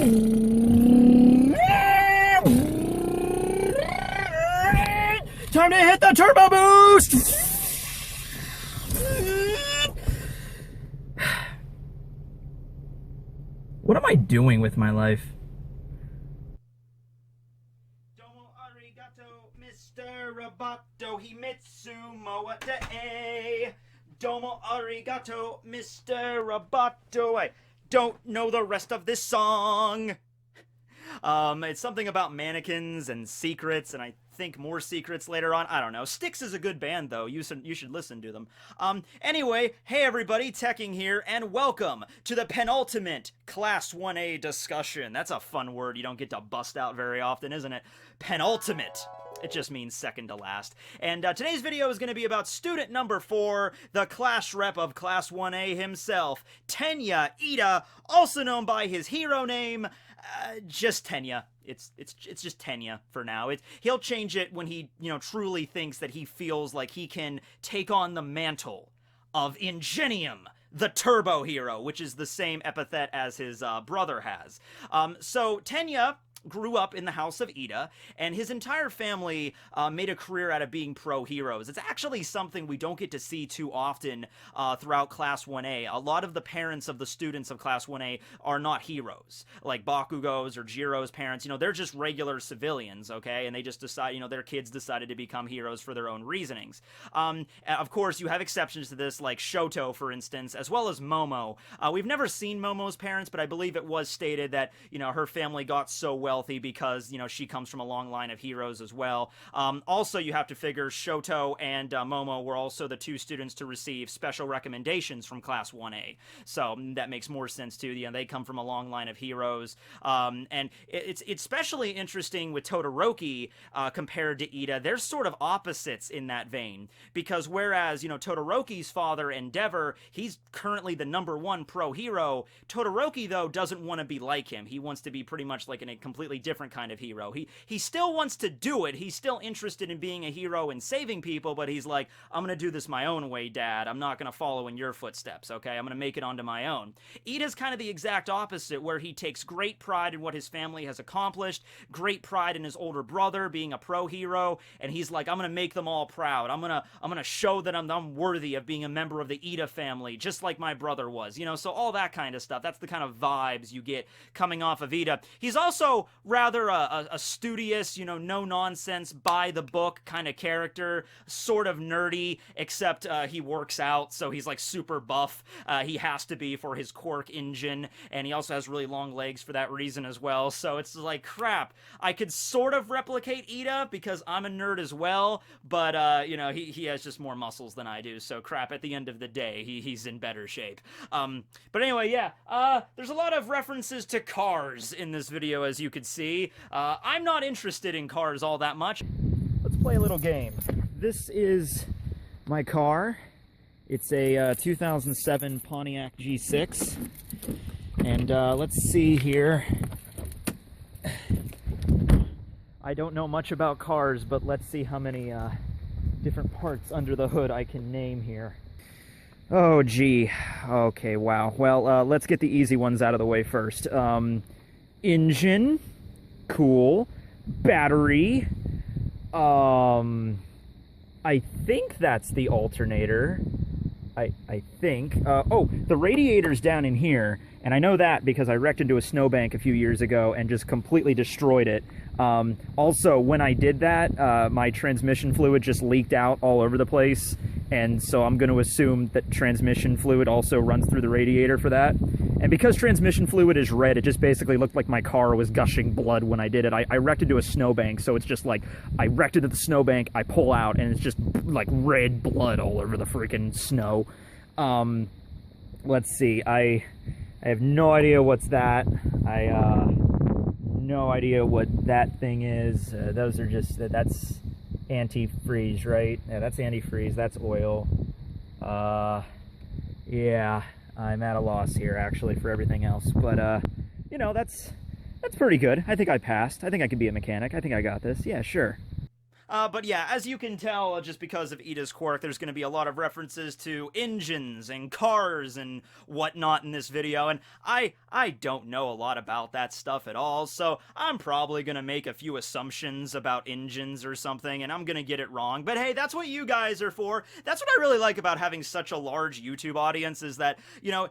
Time to hit the turbo boost! What am I doing with my life? Domo arigato, Mr. Roboto Himitsu moa Domo arigato, Mr. Roboto. I don't know the rest of this song. It's something about mannequins and secrets, and I think more secrets later on. I don't know. Styx is a good band, though. You should listen to them. Anyway, hey everybody, Tekking here, and welcome to the penultimate Class 1A discussion. That's a fun word you don't get to bust out very often, isn't it? Penultimate. It just means second to last. And today's video is going to be about student number 4, the class rep of Class 1A himself, Tenya Iida, also known by his hero name, just Tenya. It's just Tenya for now. He'll change it when he, truly thinks that he feels like he can take on the mantle of Ingenium, the turbo hero, which is the same epithet as his brother has. So Tenya grew up in the house of Iida, and his entire family made a career out of being pro-heroes. It's actually something we don't get to see too often throughout Class 1A. A lot of the parents of the students of Class 1A are not heroes, like Bakugo's or Jiro's parents. They're just regular civilians, okay? And they just decide, their kids decided to become heroes for their own reasonings. Of course, you have exceptions to this, like Shoto, for instance, as well as Momo. We've never seen Momo's parents, but I believe it was stated that, her family got so wealthy because, she comes from a long line of heroes as well. Also, you have to figure Shoto and Momo were also the 2 students to receive special recommendations from Class 1A. So that makes more sense too. They come from a long line of heroes. And it's especially interesting with Todoroki compared to Iida. They're sort of opposites in that vein, because whereas, Todoroki's father, Endeavor, he's currently the #1 pro hero. Todoroki, though, doesn't want to be like him. He wants to be pretty much like a completely different kind of hero. He still wants to do it. He's still interested in being a hero and saving people, but he's like, I'm gonna do this my own way, Dad. I'm not gonna follow in your footsteps, okay? I'm gonna make it onto my own. Iida's kind of the exact opposite, where he takes great pride in what his family has accomplished, great pride in his older brother being a pro hero, and he's like, I'm gonna make them all proud. I'm gonna show that I'm worthy of being a member of the Iida family, just like my brother was, so all that kind of stuff. That's the kind of vibes you get coming off of Iida. He's also rather a studious, no-nonsense, by-the-book kind of character, sort of nerdy, except he works out, so he's like super buff. He has to be for his Quirk engine, and he also has really long legs for that reason as well, so it's like, crap, I could sort of replicate Iida because I'm a nerd as well, but, he has just more muscles than I do, so crap, at the end of the day, he's in better shape. But anyway, yeah, there's a lot of references to cars in this video, as you could see. I'm not interested in cars all that much. Let's play a little game. This is my car. It's a 2007 Pontiac G6. And let's see here. I don't know much about cars, but let's see how many different parts under the hood I can name here. Oh, gee. Okay, wow. Well, let's get the easy ones out of the way first. Engine. Cool. Battery. I think that's the alternator. I think. Oh, the radiator's down in here, and I know that because I wrecked into a snowbank a few years ago and just completely destroyed it. Also, when I did that, my transmission fluid just leaked out all over the place, and so I'm going to assume that transmission fluid also runs through the radiator for that. And because transmission fluid is red, it just basically looked like my car was gushing blood when I did it. I wrecked into a snowbank, so it's just like, I wrecked into the snowbank, I pull out, and it's just like red blood all over the freaking snow. Let's see, I have no idea what's that. No idea what that thing is. Those are just, that's antifreeze, right? Yeah, that's antifreeze, that's oil. Yeah, I'm at a loss here, actually, for everything else. But, you know, that's pretty good. I think I passed. I think I could be a mechanic. I think I got this. Yeah, sure. But yeah, as you can tell, just because of Iida's quirk, there's going to be a lot of references to engines and cars and whatnot in this video, and I don't know a lot about that stuff at all, so I'm probably going to make a few assumptions about engines or something, and I'm going to get it wrong. But hey, that's what you guys are for. That's what I really like about having such a large YouTube audience, is that, you know,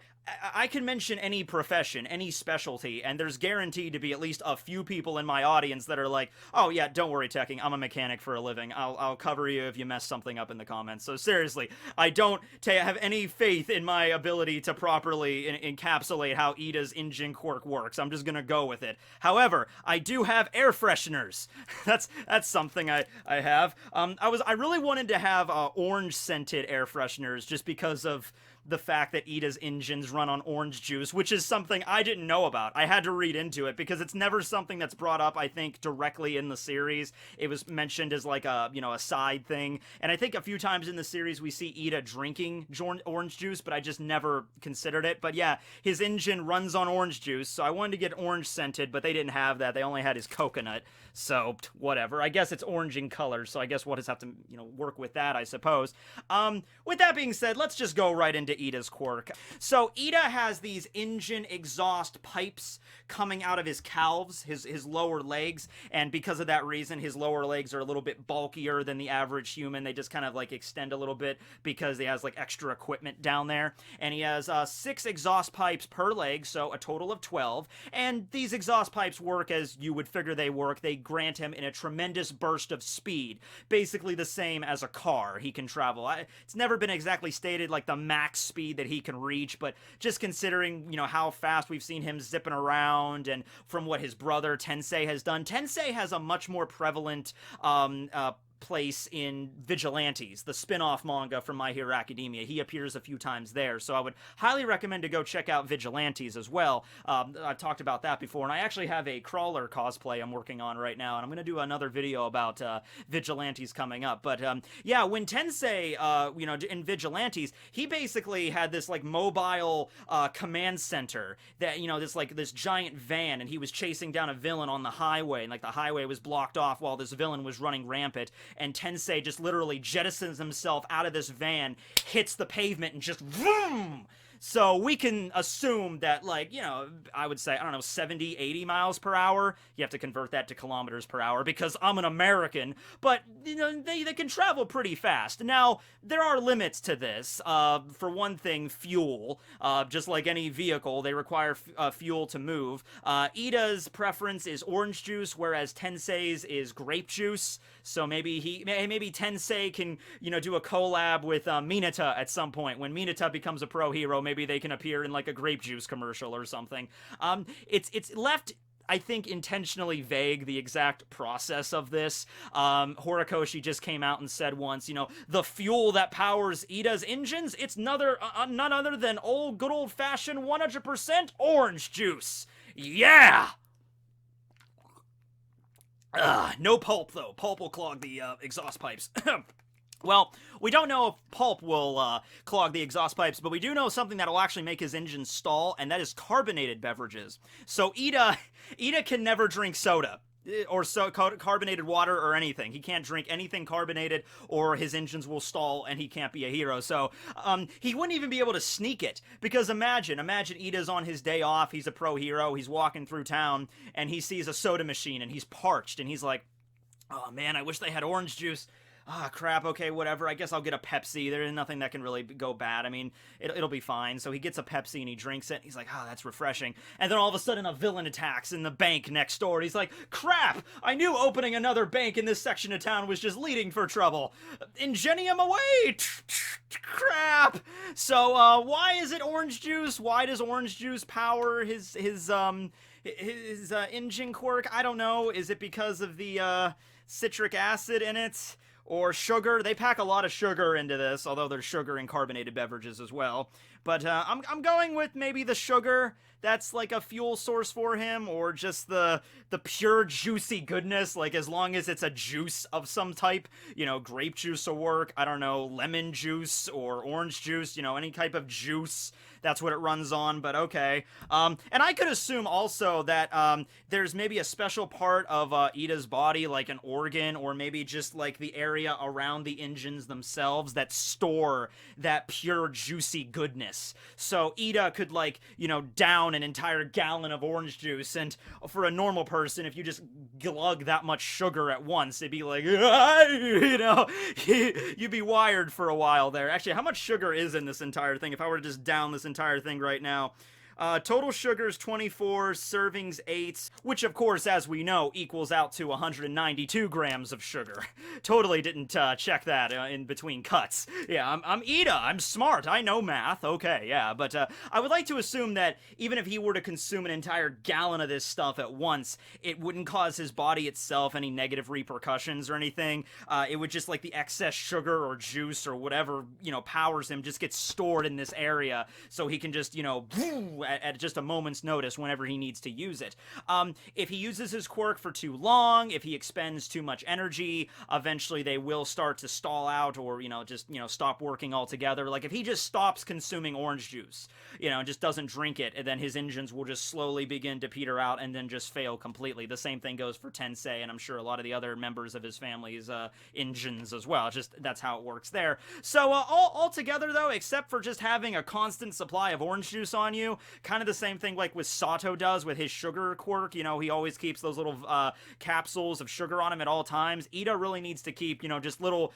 I can mention any profession, any specialty, and there's guaranteed to be at least a few people in my audience that are like, oh yeah, don't worry, Tekking, I'm a mechanic for a living. I'll cover you if you mess something up in the comments. So seriously, I don't have any faith in my ability to properly encapsulate how Iida's engine quirk works. I'm just gonna go with it. However, I do have air fresheners. that's something I have. I really wanted to have orange scented air fresheners just because of the fact that Iida's engines run on orange juice, which is something I didn't know about. I had to read into it because it's never something that's brought up, I think, directly in the series. It was mentioned as like a, you know, a side thing. And I think a few times in the series we see Iida drinking orange juice, but I just never considered it. But yeah, his engine runs on orange juice, so I wanted to get orange scented, but they didn't have that. They only had his coconut. So whatever. I guess it's orange in color, so I guess we'll just have to, you know, work with that, I suppose. With that being said, let's just go right into Iida's quirk. So Iida has these engine exhaust pipes coming out of his calves, his lower legs, and because of that reason, his lower legs are a little bit bulkier than the average human. They just kind of like extend a little bit because he has like extra equipment down there. And he has 6 exhaust pipes per leg, so a total of 12. And these exhaust pipes work as you would figure they work. They grant him in a tremendous burst of speed, basically the same as a car he can travel. It's never been exactly stated like the max speed that he can reach, but just considering, you know, how fast we've seen him zipping around, and from what his brother Tensei has done, Tensei has a much more prevalent place in Vigilantes, the spin-off manga from My Hero Academia. He appears a few times there, so I would highly recommend to go check out Vigilantes as well. I've talked about that before, and I actually have a Crawler cosplay I'm working on right now, and I'm going to do another video about Vigilantes coming up. But yeah, when Tensei, you know, in Vigilantes, he basically had this like mobile command center that, you know, this giant van, and he was chasing down a villain on the highway, and like the highway was blocked off while this villain was running rampant. And Tensei just literally jettisons himself out of this van, hits the pavement, and just vroom! So we can assume that, like, you know, I would say, I don't know, 70, 80 miles per hour. You have to convert that to kilometers per hour because I'm an American. But, you know, they can travel pretty fast. Now, there are limits to this. For one thing, fuel. Just like any vehicle, they require fuel to move. Iida's preference is orange juice, whereas Tensei's is grape juice. So maybe maybe Tensei can, you know, do a collab with Mineta at some point. When Mineta becomes a pro hero, maybe they can appear in like a grape juice commercial or something. It's left, I think, intentionally vague, the exact process of this. Horikoshi just came out and said once, you know, the fuel that powers Iida's engines, it's none other than good old-fashioned 100% orange juice. Yeah! No pulp, though. Pulp will clog the exhaust pipes. Well, we don't know if pulp will clog the exhaust pipes, but we do know something that will actually make his engine stall, and that is carbonated beverages. So Iida can never drink soda, or carbonated water, or anything. He can't drink anything carbonated, or his engines will stall, and he can't be a hero. So he wouldn't even be able to sneak it, because imagine Iida's on his day off, he's a pro hero, he's walking through town, and he sees a soda machine, and he's parched, and he's like, oh man, I wish they had orange juice. Ah, crap, okay, whatever, I guess I'll get a Pepsi. There's nothing that can really go bad. I mean, it'll be fine. So he gets a Pepsi and he drinks it. He's like, oh, that's refreshing. And then all of a sudden a villain attacks in the bank next door. And he's like, crap, I knew opening another bank in this section of town was just leading for trouble. Ingenium away! Crap! So, why is it orange juice? Why does orange juice power his engine quirk? I don't know. Is it because of the citric acid in it? or sugar. They pack a lot of sugar into this, although there's sugar in carbonated beverages as well. But I'm going with maybe the sugar. That's like a fuel source for him, or just the pure juicy goodness. Like, as long as it's a juice of some type, you know, grape juice will work. I don't know, lemon juice or orange juice. You know, any type of juice. That's what it runs on, but okay. And I could assume also that there's maybe a special part of Iida's body, like an organ, or maybe just like the area around the engines themselves that store that pure juicy goodness. So Iida could, like, you know, down an entire gallon of orange juice, and for a normal person, if you just glug that much sugar at once, it'd be like, you know, you'd be wired for a while there. Actually, how much sugar is in this entire thing? If I were to just down this entire thing right now. Total sugars 24, servings 8, which of course, as we know, equals out to 192 grams of sugar. Totally didn't check that in between cuts. Yeah, I'm Iida, I'm smart, I know math, okay, yeah, but I would like to assume that even if he were to consume an entire gallon of this stuff at once, it wouldn't cause his body itself any negative repercussions or anything. It would just, like, the excess sugar or juice or whatever, you know, powers him just gets stored in this area, so he can just, you know, at just a moment's notice whenever he needs to use it. If he uses his quirk for too long, if he expends too much energy, eventually they will start to stall out, or, you know, just, you know, stop working altogether. Like, if he just stops consuming orange juice, you know, and just doesn't drink it, and then his engines will just slowly begin to peter out and then just fail completely. The same thing goes for Tensei, and I'm sure a lot of the other members of his family's engines as well. Just, that's how it works there. So, all together, though, except for just having a constant supply of orange juice on you, kind of the same thing like with Sato does with his sugar quirk. You know, he always keeps those little capsules of sugar on him at all times. Iida really needs to keep, you know, just little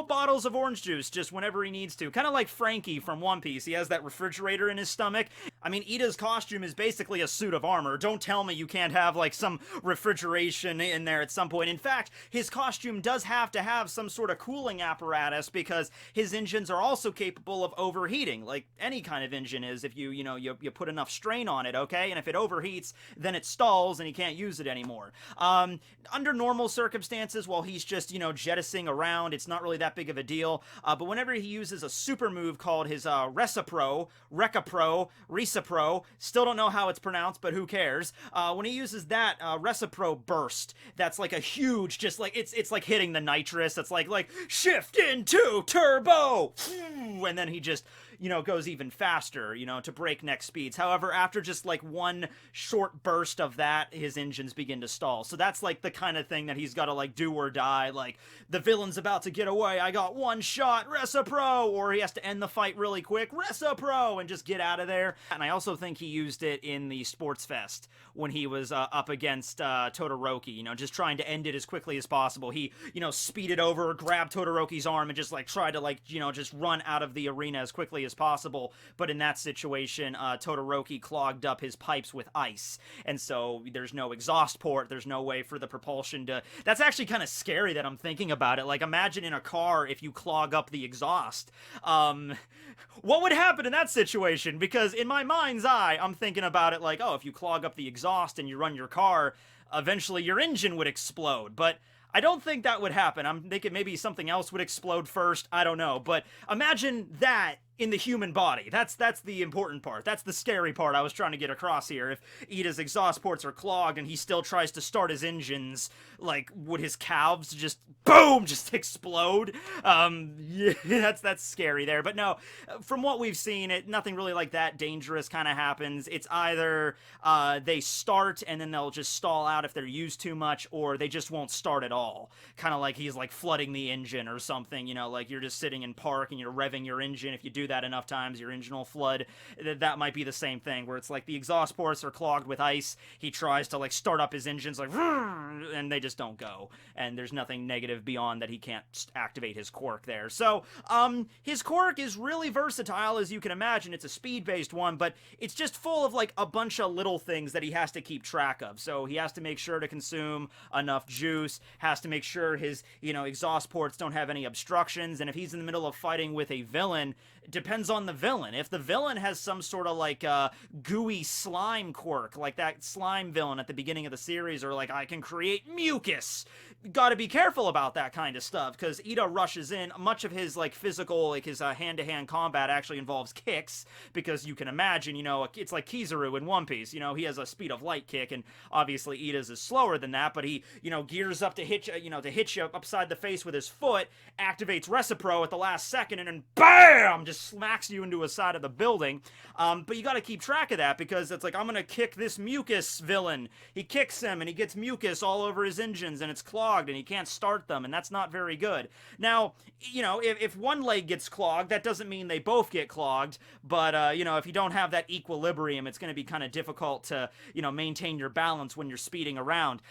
bottles of orange juice just whenever he needs to. Kind of like Frankie from One Piece. He has that refrigerator in his stomach. I mean, Iida's costume is basically a suit of armor. Don't tell me you can't have, like, some refrigeration in there at some point. In fact, his costume does have to have some sort of cooling apparatus, because his engines are also capable of overheating, like any kind of engine is if you put enough strain on it, okay? And if it overheats, then it stalls and he can't use it anymore. Under normal circumstances, while he's just, you know, jettisoning around, it's not really that big of a deal. But whenever he uses a super move called his Recipro, still don't know how it's pronounced, but who cares? When he uses that Recipro burst, that's like a huge, just like, it's like hitting the nitrous. It's like shift into turbo, and then he just, you know, goes even faster, you know, to breakneck speeds. However, after just like one short burst of that, his engines begin to stall. So that's like the kind of thing that he's got to like do or die. Like, the villain's about to get away, I got one shot, Recipro, or he has to end the fight really quick, Recipro, and just get out of there. And I also think he used it in the Sports Fest when he was up against Todoroki, you know, just trying to end it as quickly as possible. He, you know, speeded over, grabbed Todoroki's arm, and just like tried to, like, you know, just run out of the arena as quickly as possible. But in that situation, Todoroki clogged up his pipes with ice, and so there's no exhaust port, there's no way for the propulsion to... That's actually kind of scary that I'm thinking about it. Like, imagine in a car if you clog up the exhaust. What would happen in that situation? Because in my mind's eye, I'm thinking about it like, oh, if you clog up the exhaust and you run your car, eventually your engine would explode. But I don't think that would happen. I'm thinking maybe something else would explode first. I don't know. But imagine that in the human body. That's the important part. That's the scary part I was trying to get across here. If Iida's exhaust ports are clogged and he still tries to start his engines, like, would his calves just, boom, just explode? Yeah, that's scary there. But no, from what we've seen, nothing really like that dangerous kind of happens. It's either they start and then they'll just stall out if they're used too much, or they just won't start at all. Kind of like he's like flooding the engine or something, you know, like you're just sitting in park and you're revving your engine. If you do that enough times, your engine will flood. That might be the same thing, where it's like the exhaust ports are clogged with ice. He tries to like start up his engines, like, and they just don't go. And there's nothing negative beyond that he can't activate his quirk there. So, his quirk is really versatile, as you can imagine. It's a speed-based one, but it's just full of like a bunch of little things that he has to keep track of. So he has to make sure to consume enough juice, has to make sure his, you know, exhaust ports don't have any obstructions, and if he's in the middle of fighting with a villain, it depends on the villain. If the villain has some sort of like gooey slime quirk, like that slime villain at the beginning of the series, or like I can create mucus, got to be careful about that kind of stuff because Iida rushes in. Much of his like physical, like his hand-to-hand combat actually involves kicks because you can imagine, it's like Kizaru in One Piece. He has a speed of light kick, and obviously Iida's is slower than that, but he, gears up to hit you upside the face with his foot, activates Recipro at the last second, and then BAM! Just smacks you into a side of the building. But you got to keep track of that because it's like, I'm gonna kick this mucus villain. He kicks him, and he gets mucus all over his engines, and it's clogged, and he can't start them, and that's not very good. Now, if one leg gets clogged, that doesn't mean they both get clogged, but, if you don't have that equilibrium, it's going to be kind of difficult to, maintain your balance when you're speeding around.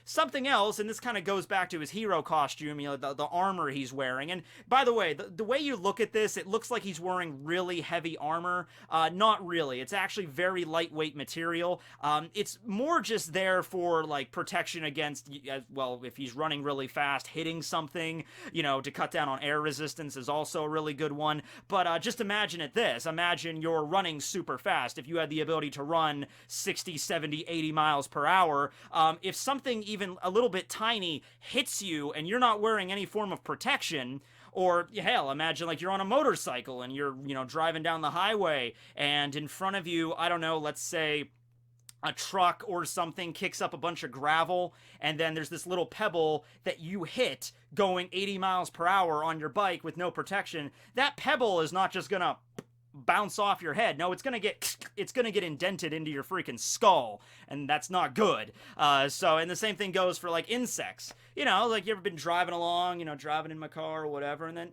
Something else, and this kind of goes back to his hero costume, the armor he's wearing, and by the way, the way you look at this, it looks like he's wearing really heavy armor. Not really. It's actually very lightweight material. It's more just there for, like, protection against, well, if he's running really fast, hitting something, to cut down on air resistance is also a really good one. But just imagine this. Imagine you're running super fast. If you had the ability to run 60, 70, 80 miles per hour, if something even a little bit tiny hits you and you're not wearing any form of protection, or, hell, imagine like you're on a motorcycle and you're, driving down the highway and in front of you, I don't know, let's say a truck or something kicks up a bunch of gravel, and then there's this little pebble that you hit going 80 miles per hour on your bike with no protection. That pebble is not just gonna bounce off your head. No, it's gonna get indented into your freaking skull, and that's not good. And the same thing goes for like insects. Like you ever been driving along, driving in my car or whatever, and then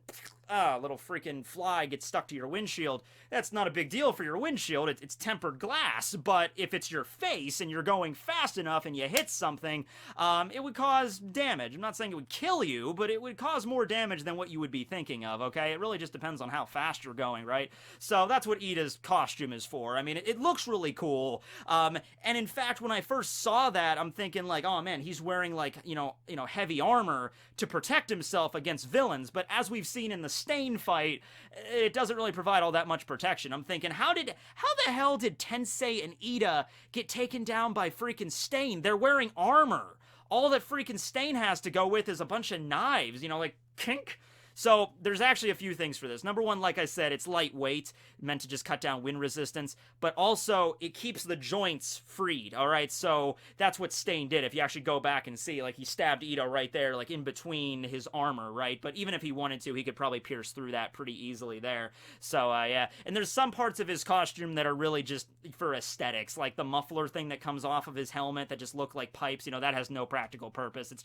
a little freaking fly gets stuck to your windshield. That's not a big deal for your windshield. It's tempered glass, but if it's your face and you're going fast enough and you hit something, it would cause damage. I'm not saying it would kill you, but it would cause more damage than what you would be thinking of, okay? It really just depends on how fast you're going, right? So that's what Iida's costume is for. I mean, it looks really cool. And in fact, when I first saw that, I'm thinking like, oh man, he's wearing like, heavy armor to protect himself against villains. But as we've seen in the Stain fight, it doesn't really provide all that much protection. I'm thinking, how the hell did Tensei and Iida get taken down by freaking Stain? They're wearing armor. All that freaking Stain has to go with is a bunch of knives, like kink. So there's actually a few things for this. Number one, like I said, it's lightweight, meant to just cut down wind resistance, but also it keeps the joints freed, all right? So that's what Stain did. If you actually go back and see, like he stabbed Iida right there, like in between his armor, right? But even if he wanted to, he could probably pierce through that pretty easily there. So yeah, and there's some parts of his costume that are really just for aesthetics, like the muffler thing that comes off of his helmet that just look like pipes, that has no practical purpose. It's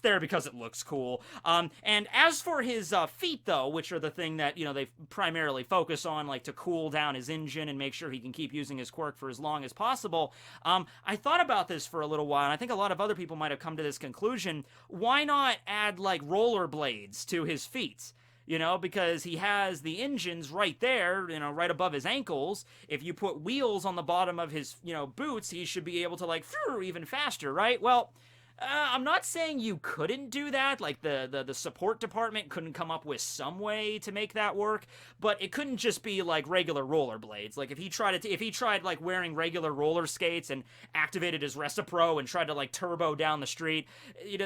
there because it looks cool. And as for his feet, though, which are the thing that, they primarily focus on, like to cool down his engine and make sure he can keep using his quirk for as long as possible. I thought about this for a little while, and I think a lot of other people might have come to this conclusion. Why not add, like, rollerblades to his feet? Because he has the engines right there, right above his ankles. If you put wheels on the bottom of his, boots, he should be able to, like, even faster, right? Well, I'm not saying you couldn't do that, like the support department couldn't come up with some way to make that work, but it couldn't just be like regular rollerblades. Like if he tried like wearing regular roller skates and activated his Recipro and tried to like turbo down the street,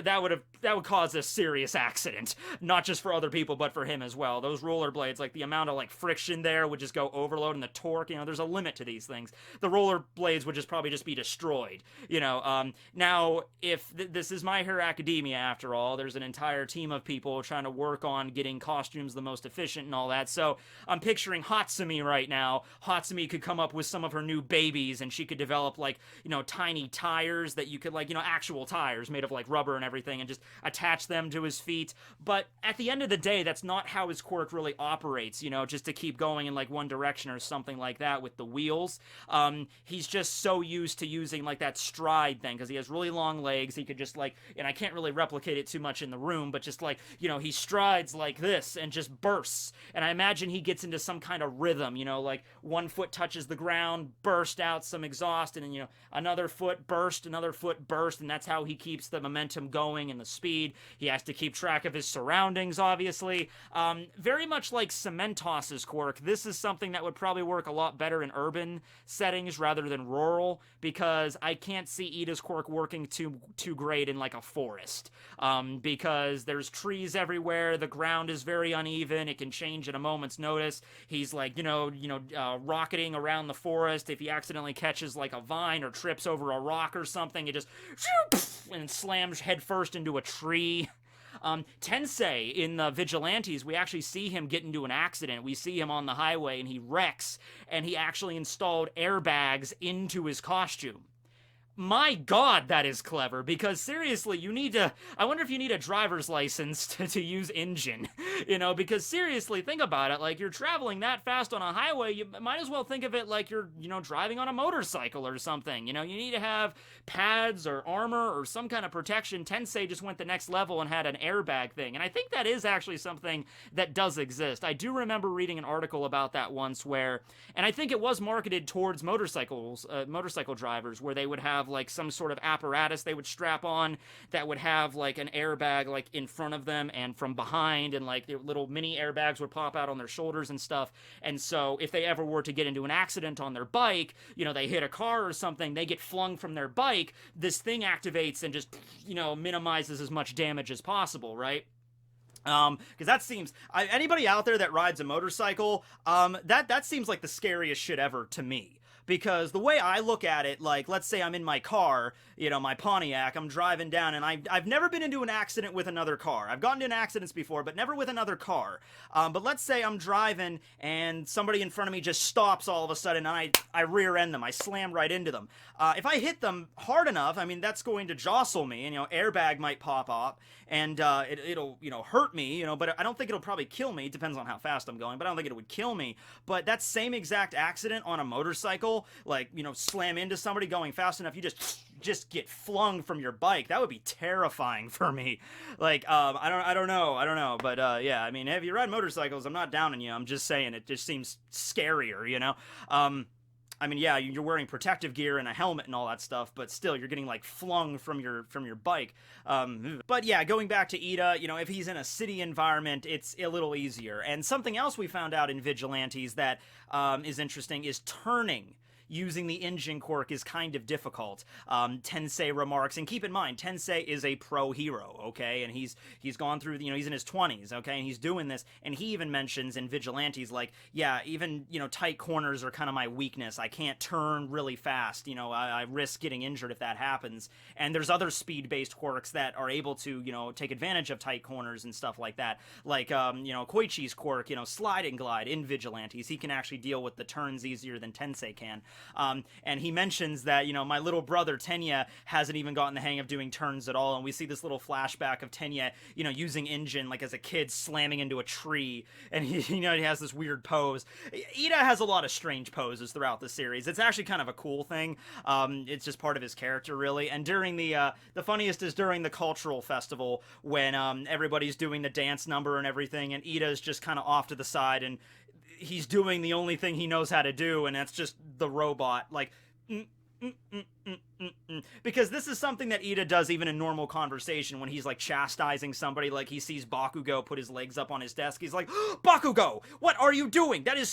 that would cause a serious accident, not just for other people but for him as well. Those rollerblades, like the amount of like friction there would just go overload, and the torque, there's a limit to these things. The rollerblades would probably be destroyed. Now if this is My Hero Academia, after all. There's an entire team of people trying to work on getting costumes the most efficient and all that. So I'm picturing Hatsumi right now. Hatsumi could come up with some of her new babies, and she could develop like, tiny tires that you could like, actual tires made of like rubber and everything, and just attach them to his feet. But at the end of the day, that's not how his quirk really operates, just to keep going in like one direction or something like that with the wheels. He's just so used to using like that stride thing because he has really long legs. He could just like, and I can't really replicate it too much in the room, but just like, he strides like this and just bursts. And I imagine he gets into some kind of rhythm, like one foot touches the ground, burst out some exhaust, and then, another foot burst, and that's how he keeps the momentum going and the speed. He has to keep track of his surroundings, obviously. Very much like Cementos's quirk, this is something that would probably work a lot better in urban settings rather than rural, because I can't see Iida's quirk working too grade in like a forest, because there's trees everywhere, the ground is very uneven, it can change at a moment's notice. He's like, rocketing around the forest. If he accidentally catches like a vine or trips over a rock or something, it just and slams headfirst into a tree. Tensei in the Vigilantes, we actually see him get into an accident. We see him on the highway and he wrecks, and he actually installed airbags into his costume. My God, that is clever, because seriously, I wonder if you need a driver's license to use engine, because seriously, think about it, like, you're traveling that fast on a highway, you might as well think of it like you're, driving on a motorcycle or something, you need to have pads or armor or some kind of protection. Tensei just went the next level and had an airbag thing, and I think that is actually something that does exist. I do remember reading an article about that once and I think it was marketed towards motorcycle drivers, where they would have like some sort of apparatus they would strap on that would have like an airbag like in front of them and from behind, and like their little mini airbags would pop out on their shoulders and stuff. And so if they ever were to get into an accident on their bike, they hit a car or something, they get flung from their bike, this thing activates and just minimizes as much damage as possible, right? Because that seems, anybody out there that rides a motorcycle, that seems like the scariest shit ever to me. Because the way I look at it, like, let's say I'm in my car, my Pontiac, I'm driving down, and I've never been into an accident with another car. I've gotten into accidents before, but never with another car. But let's say I'm driving, and somebody in front of me just stops all of a sudden, and I rear end them. I slam right into them. If I hit them hard enough, that's going to jostle me, and, airbag might pop up, and it'll, hurt me, but I don't think it'll probably kill me. It depends on how fast I'm going, but I don't think it would kill me. But that same exact accident on a motorcycle, like, slam into somebody going fast enough, you just get flung from your bike. That would be terrifying for me. Like, I don't know, but yeah, if you ride motorcycles, I'm not downing you, I'm just saying it just seems scarier, yeah, you're wearing protective gear and a helmet and all that stuff, but still, you're getting, like, flung from your bike. But yeah, going back to Iida, if he's in a city environment, it's a little easier. And something else we found out in Vigilantes that is interesting is turning using the engine quirk is kind of difficult. Tensei remarks, and keep in mind, Tensei is a pro hero, okay? And he's gone through, he's in his 20s, okay? And he's doing this, and he even mentions in Vigilantes, like, yeah, even, tight corners are kind of my weakness. I can't turn really fast, I risk getting injured if that happens. And there's other speed-based quirks that are able to, take advantage of tight corners and stuff like that. Like, Koichi's quirk, slide and glide in Vigilantes. He can actually deal with the turns easier than Tensei can. And he mentions that, my little brother, Tenya, hasn't even gotten the hang of doing turns at all, and we see this little flashback of Tenya, using engine, like, as a kid, slamming into a tree, and he, he has this weird pose. Iida has a lot of strange poses throughout the series. It's actually kind of a cool thing. It's just part of his character, really, and during the funniest is during the cultural festival, when, everybody's doing the dance number and everything, and Iida's just kind of off to the side, and he's doing the only thing he knows how to do, and that's just the robot, like, because this is something that Iida does even in normal conversation when he's like chastising somebody, like he sees Bakugo put his legs up on his desk. He's like, Bakugo, what are you doing? That is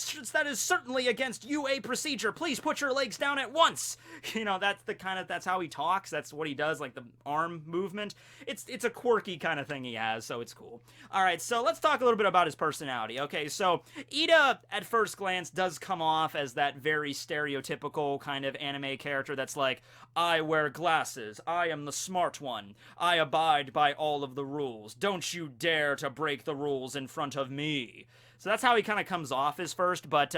certainly against UA procedure. Please put your legs down at once. That's how he talks. That's what he does, like the arm movement. It's a quirky kind of thing he has, so it's cool. All right, so let's talk a little bit about his personality. Okay, so Iida at first glance does come off as that very stereotypical kind of anime character that's like, I wear glasses, I am the smart one, I abide by all of the rules, don't you dare to break the rules in front of me. So that's how he kind of comes off as first, but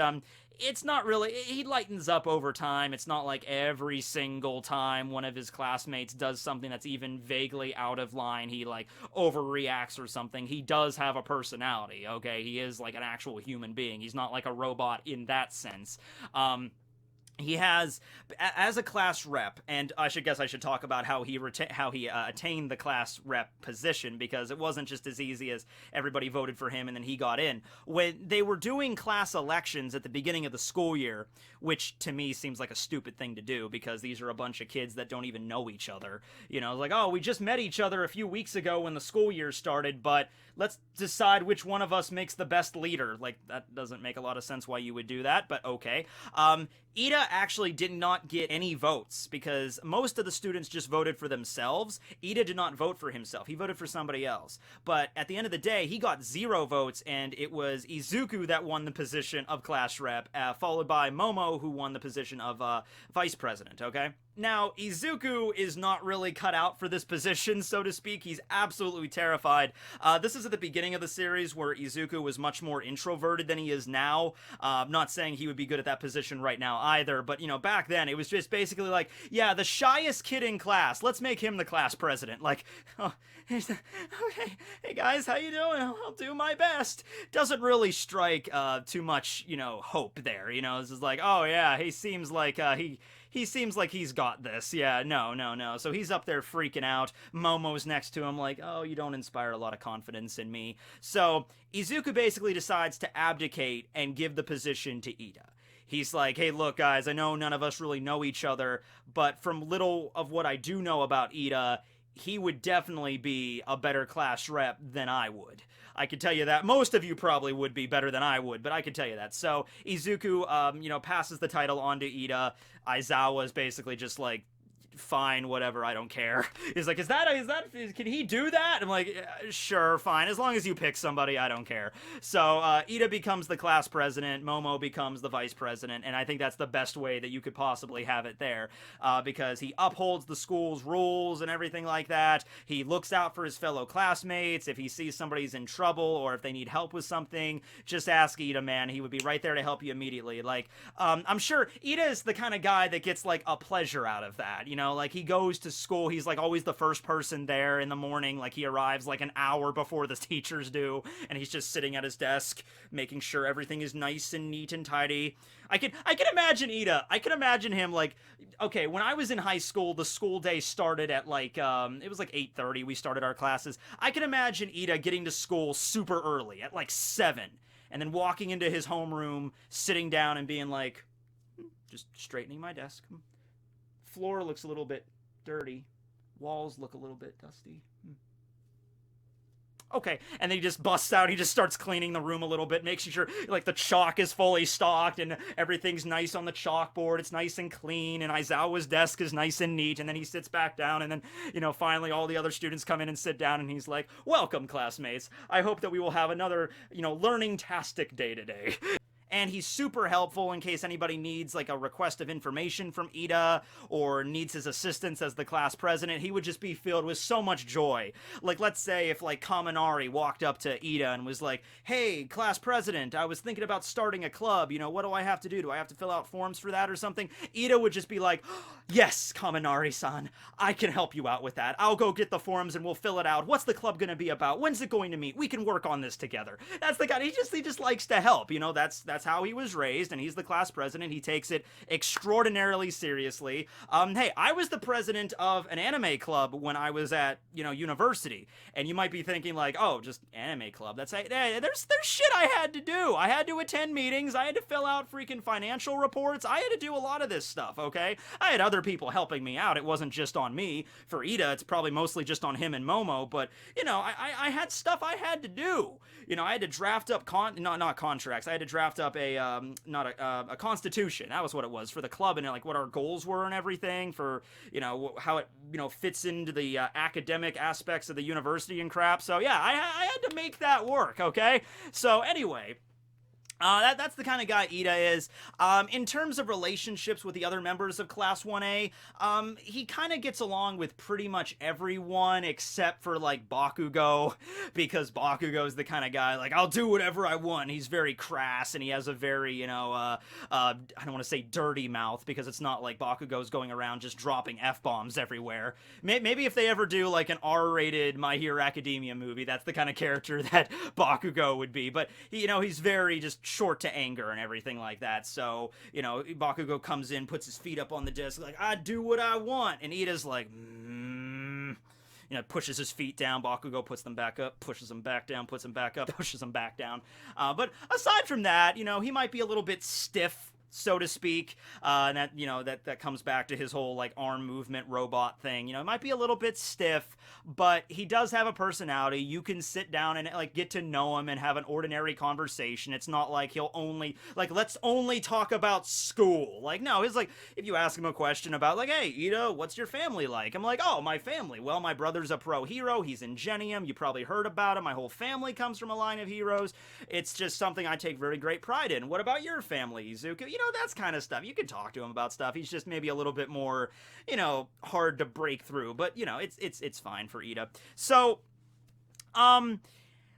it's not really, he lightens up over time. It's not like every single time one of his classmates does something that's even vaguely out of line, he like overreacts or something. He does have a personality, okay? He is like an actual human being. He's not like a robot in that sense. He has, as a class rep, and I should talk about how he attained the class rep position, because it wasn't just as easy as everybody voted for him and then he got in. When they were doing class elections at the beginning of the school year, which to me seems like a stupid thing to do, because these are a bunch of kids that don't even know each other. Like, oh, we just met each other a few weeks ago when the school year started, but let's decide which one of us makes the best leader. Like, that doesn't make a lot of sense why you would do that, but okay. Iida actually did not get any votes because most of the students just voted for themselves. Iida did not vote for himself. He voted for somebody else. But at the end of the day, he got 0 votes, and it was Izuku that won the position of class rep, followed by Momo, who won the position of vice president, okay? Now, Izuku is not really cut out for this position, so to speak. He's absolutely terrified. This is at the beginning of the series where Izuku was much more introverted than he is now. I'm not saying he would be good at that position right now either, but, you know, back then it was just basically like, yeah, the shyest kid in class, let's make him the class president. Like, oh, okay, hey guys, how you doing? I'll do my best. Doesn't really strike too much, you know, hope there. You know, this is like, oh yeah, he seems like he seems like he's got this. Yeah, no. So he's up there freaking out. Momo's next to him like, oh, you don't inspire a lot of confidence in me. So Izuku basically decides to abdicate and give the position to Iida. He's like, hey, look, guys, I know none of us really know each other, but from little of what I do know about Iida, he would definitely be a better class rep than I would. I could tell you that. Most of you probably would be better than I would, but I could tell you that. So Izuku, you know, passes the title on to Iida. Aizawa's basically just like, fine, whatever, I don't care. He's like, can he do that? I'm like, sure, fine, as long as you pick somebody, I don't care. So Iida becomes the class president, Momo becomes the vice president, and I think that's the best way that you could possibly have it there, because he upholds the school's rules and everything like that. He looks out for his fellow classmates. If he sees somebody's in trouble or if they need help with something, just ask Iida, man. He would be right there to help you immediately. Like, I'm sure Iida is the kind of guy that gets like a pleasure out of that, you know? Like, he goes to school, he's like always the first person there in the morning. Like, he arrives like an hour before the teachers do, and he's just sitting at his desk making sure everything is nice and neat and tidy. I can imagine Iida. I can imagine him like, okay, when I was in high school, the school day started at like it was like 8:30 we started our classes. I can imagine Iida getting to school super early at like 7 and then walking into his homeroom, sitting down and being like, just straightening my desk. Floor looks a little bit dirty. Walls look a little bit dusty. Okay, and then he just busts out. He just starts cleaning the room a little bit, making sure like the chalk is fully stocked and everything's nice on the chalkboard. It's nice and clean, and Aizawa's desk is nice and neat. And then he sits back down, and then, you know, finally all the other students come in and sit down, and he's like, "Welcome, classmates. I hope that we will have another, you know, learning-tastic day today." And he's super helpful in case anybody needs like a request of information from Iida or needs his assistance as the class president. He would just be filled with so much joy. Like, let's say if like Kaminari walked up to Iida and was like, hey, class president, I was thinking about starting a club. You know, what do I have to do? Do I have to fill out forms for that or something? Iida would just be like, yes, Kaminari-san, I can help you out with that. I'll go get the forms and we'll fill it out. What's the club going to be about? When's it going to meet? We can work on this together. That's the guy. He just likes to help. You know, that's how he was raised, and he's the class president. He takes it extraordinarily seriously. Hey, I was the president of an anime club when I was at, you know, university, and you might be thinking like, oh, just anime club. That's there's shit I had to do. I had to attend meetings. I had to fill out freaking financial reports. I had to do a lot of this stuff. Okay, I had other people helping me out. It wasn't just on me. For Iida, it's probably mostly just on him and Momo. But you know, I had stuff I had to do. You know, I had to draft up not contracts. I had to draft up a constitution. That was what it was for the club, and like what our goals were and everything for, you know, how it, you know, fits into the academic aspects of the university and crap. So yeah, I had to make that work. Okay, so anyway. That's the kind of guy Iida is. In terms of relationships with the other members of Class 1A, he kind of gets along with pretty much everyone except for, like, Bakugo, because Bakugo's the kind of guy, like, I'll do whatever I want. He's very crass, and he has a very, you know, I don't want to say dirty mouth, because it's not like Bakugo's going around just dropping F-bombs everywhere. Maybe if they ever do, like, an R-rated My Hero Academia movie, that's the kind of character that Bakugo would be. But, you know, he's very just short to anger and everything like that. So, you know, Bakugo comes in, puts his feet up on the desk, like, I do what I want. And Iida's like, you know, pushes his feet down. Bakugo puts them back up, pushes them back down, puts them back up, pushes them back down. But aside from that, you know, he might be a little bit stiff so to speak. And that, that comes back to his whole, like, arm movement robot thing. It might be a little bit stiff, but he does have a personality. You can sit down and, like, get to know him and have an ordinary conversation. It's not like he'll only, like, let's only talk about school. Like, no, it's like, if you ask him a question about, like, hey, Iida, what's your family like? I'm like, oh, my family. Well, my brother's a pro hero. He's in Genium. You probably heard about him. My whole family comes from a line of heroes. It's just something I take very great pride in. What about your family, Izuku? That's kind of stuff. You can talk to him about stuff. He's just maybe a little bit more, hard to break through. But, it's fine for Iida. So,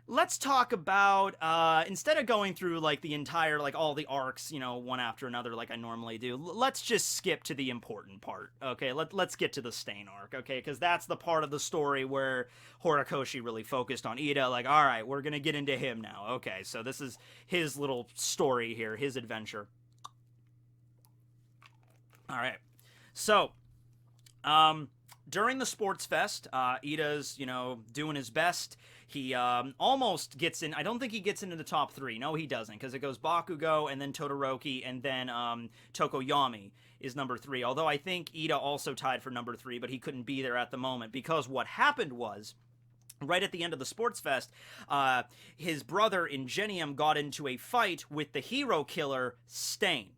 let's talk about, instead of going through, like, the entire, like, all the arcs, one after another like I normally do, let's just skip to the important part, okay? Let's get to the Stain arc, okay? Because that's the part of the story where Horikoshi really focused on Iida, like, all right, we're gonna get into him now. Okay, so this is his little story here, his adventure. All right, so, during the sports fest, Iida's, doing his best. He almost gets in. I don't think he gets into the top 3. No, he doesn't, because it goes Bakugo and then Todoroki and then Tokoyami is number 3. Although I think Iida also tied for number 3, but he couldn't be there at the moment because what happened was, right at the end of the sports fest, his brother Ingenium got into a fight with the hero killer Stain.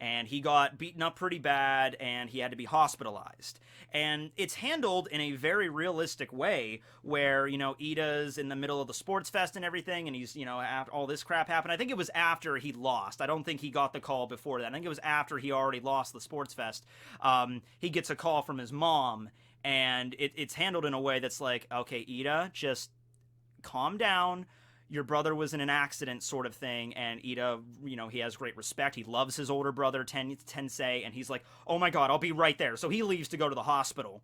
And he got beaten up pretty bad, and he had to be hospitalized. And it's handled in a very realistic way, where, Iida's in the middle of the sports fest and everything, and he's, after all this crap happened. I think it was after he lost. I don't think he got the call before that. I think it was after he already lost the sports fest. He gets a call from his mom, and it's handled in a way that's like, okay, Iida, just calm down. Your brother was in an accident sort of thing, and Iida, he has great respect. He loves his older brother, Tensei, and he's like, oh my god, I'll be right there. So he leaves to go to the hospital.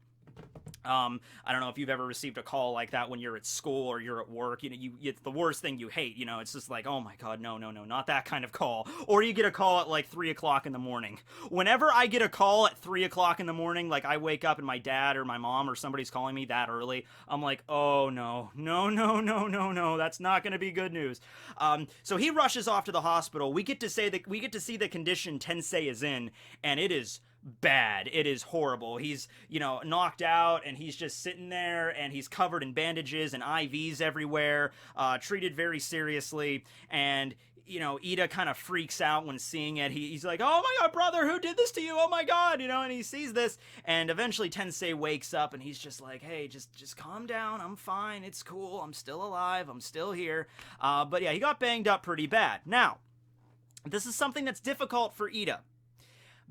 I don't know if you've ever received a call like that when you're at school or you're at work. It's the worst thing you hate. It's just like, oh my god, no, not that kind of call. Or you get a call at like 3 o'clock in the morning. Whenever I get a call at 3 o'clock in the morning, like I wake up and my dad or my mom or somebody's calling me that early, I'm like, oh no, that's not going to be good news. So he rushes off to the hospital. We get to see the condition Tensei is in, and it is bad. It is horrible. He's, knocked out, and he's just sitting there, and he's covered in bandages and IVs everywhere, treated very seriously, and, Iida kind of freaks out when seeing it. He's like, oh my god, brother, who did this to you? Oh my god, and he sees this, and eventually Tensei wakes up, and he's just like, hey, just calm down, I'm fine, it's cool, I'm still alive, I'm still here. But yeah, he got banged up pretty bad. Now, this is something that's difficult for Iida,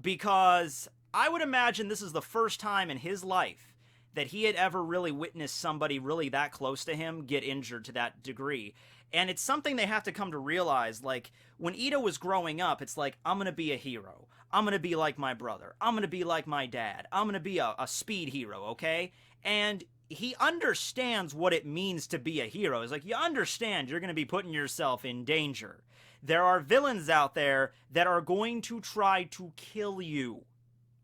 because I would imagine this is the first time in his life that he had ever really witnessed somebody really that close to him get injured to that degree. And it's something they have to come to realize, like, when Iida was growing up, it's like, I'm gonna be a hero. I'm gonna be like my brother. I'm gonna be like my dad. I'm gonna be a speed hero, okay? And he understands what it means to be a hero. It's like, you understand you're gonna be putting yourself in danger. There are villains out there that are going to try to kill you,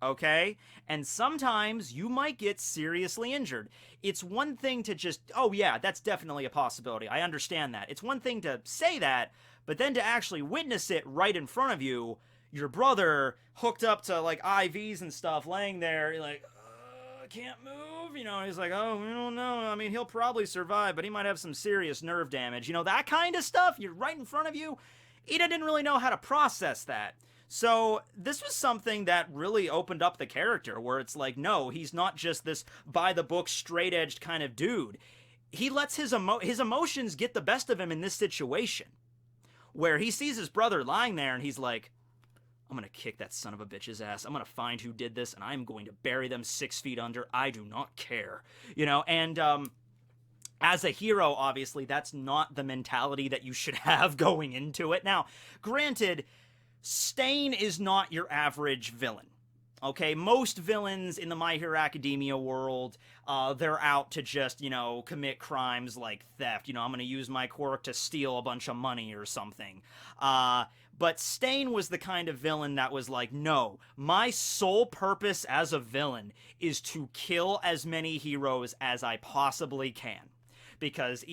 okay? And sometimes you might get seriously injured. It's one thing to just, oh yeah, that's definitely a possibility. I understand that. It's one thing to say that, but then to actually witness it right in front of you, your brother hooked up to, like, IVs and stuff, laying there, you're like, I can't move. He's like, oh, we don't know. I mean, he'll probably survive, but he might have some serious nerve damage. That kind of stuff, you're right in front of you. Iida didn't really know how to process that. So this was something that really opened up the character, where it's like, no, he's not just this by-the-book, straight-edged kind of dude. He lets his emotions get the best of him in this situation, where he sees his brother lying there, and he's like, I'm gonna kick that son of a bitch's ass. I'm gonna find who did this, and I'm going to bury them 6 feet under. I do not care. And as a hero, obviously, that's not the mentality that you should have going into it. Now, granted, Stain is not your average villain. Okay, most villains in the My Hero Academia world, they're out to just, commit crimes like theft. I'm going to use my quirk to steal a bunch of money or something. But Stain was the kind of villain that was like, no, my sole purpose as a villain is to kill as many heroes as I possibly can. because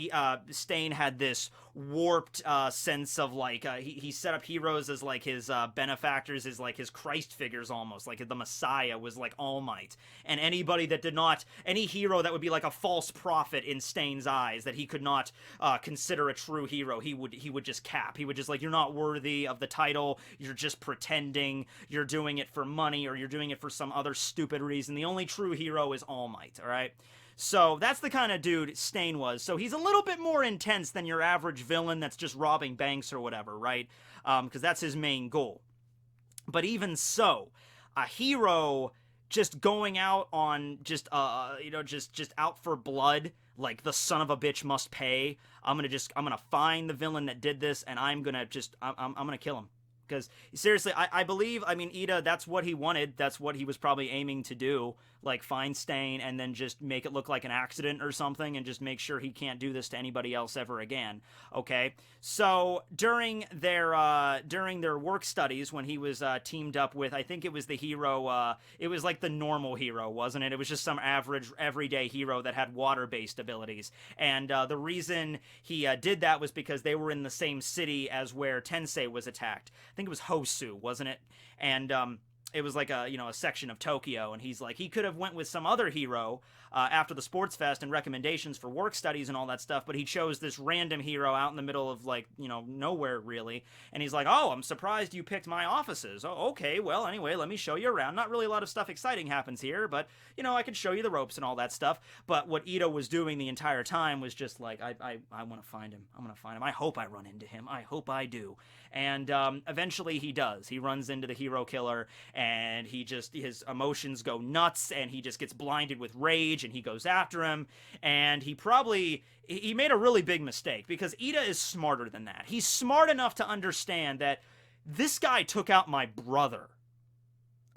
Stain had this warped sense of like he set up heroes as like his benefactors, as like his Christ figures almost, like the Messiah was like All Might, and anybody that did not, any hero that would be like a false prophet in Stain's eyes that he could not consider a true hero, he would just cap. He would just like, you're not worthy of the title, you're just pretending, you're doing it for money, or you're doing it for some other stupid reason. The only true hero is All Might, all right? So that's the kind of dude Stain was. So he's a little bit more intense than your average villain that's just robbing banks or whatever, right? Because that's his main goal. But even so, a hero just going out on just out for blood, like the son of a bitch must pay. I'm gonna find the villain that did this, and I'm gonna kill him. Because seriously, I believe, I mean, Iida, that's what he wanted. That's what he was probably aiming to do. Like, find Stain and then just make it look like an accident or something and just make sure he can't do this to anybody else ever again. Okay? So, during their work studies, when he was teamed up with, I think it was the hero, it was like the normal hero, wasn't it? It was just some average, everyday hero that had water-based abilities. And the reason he did that was because they were in the same city as where Tensei was attacked. I think it was Hosu, wasn't it? And it was like a section of Tokyo, and he's like, he could have went with some other hero after the sports fest and recommendations for work studies and all that stuff, but he chose this random hero out in the middle of like nowhere really, and he's like, oh, I'm surprised you picked my offices. Oh, okay, well anyway, let me show you around. Not really a lot of stuff exciting happens here, but I can show you the ropes and all that stuff. But what Iida was doing the entire time was just like, I want to find him. I'm gonna find him. I hope I run into him. I hope I do. And eventually he does. He runs into the hero killer, and his emotions go nuts, and he just gets blinded with rage, and he goes after him. And he made a really big mistake, because Iida is smarter than that. He's smart enough to understand that this guy took out my brother.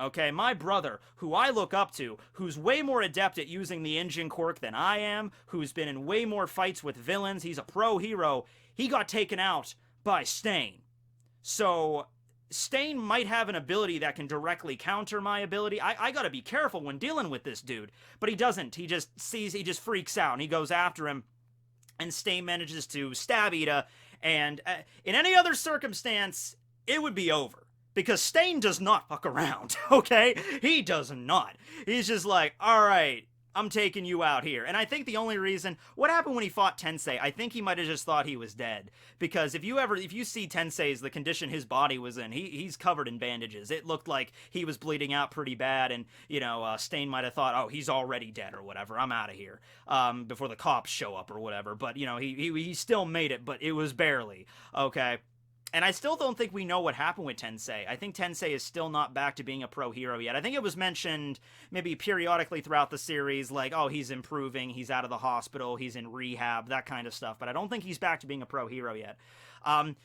Okay, my brother, who I look up to, who's way more adept at using the engine quirk than I am, who's been in way more fights with villains, he's a pro hero, he got taken out by Stain. So Stain might have an ability that can directly counter my ability. I gotta be careful when dealing with this dude. But he doesn't. He just freaks out, and he goes after him, and Stain manages to stab Iida, and in any other circumstance, it would be over. Because Stain does not fuck around, okay? He does not. He's just like, alright, I'm taking you out here. And I think the only reason, what happened when he fought Tensei, I think he might have just thought he was dead. Because if you see Tensei's, the condition his body was in, he's covered in bandages. It looked like he was bleeding out pretty bad, and, Stain might have thought, oh, he's already dead or whatever, I'm out of here, before the cops show up or whatever. But, he still made it, but it was barely, okay? And I still don't think we know what happened with Tensei. I think Tensei is still not back to being a pro hero yet. I think it was mentioned maybe periodically throughout the series, like, oh, he's improving, he's out of the hospital, he's in rehab, that kind of stuff. But I don't think he's back to being a pro hero yet.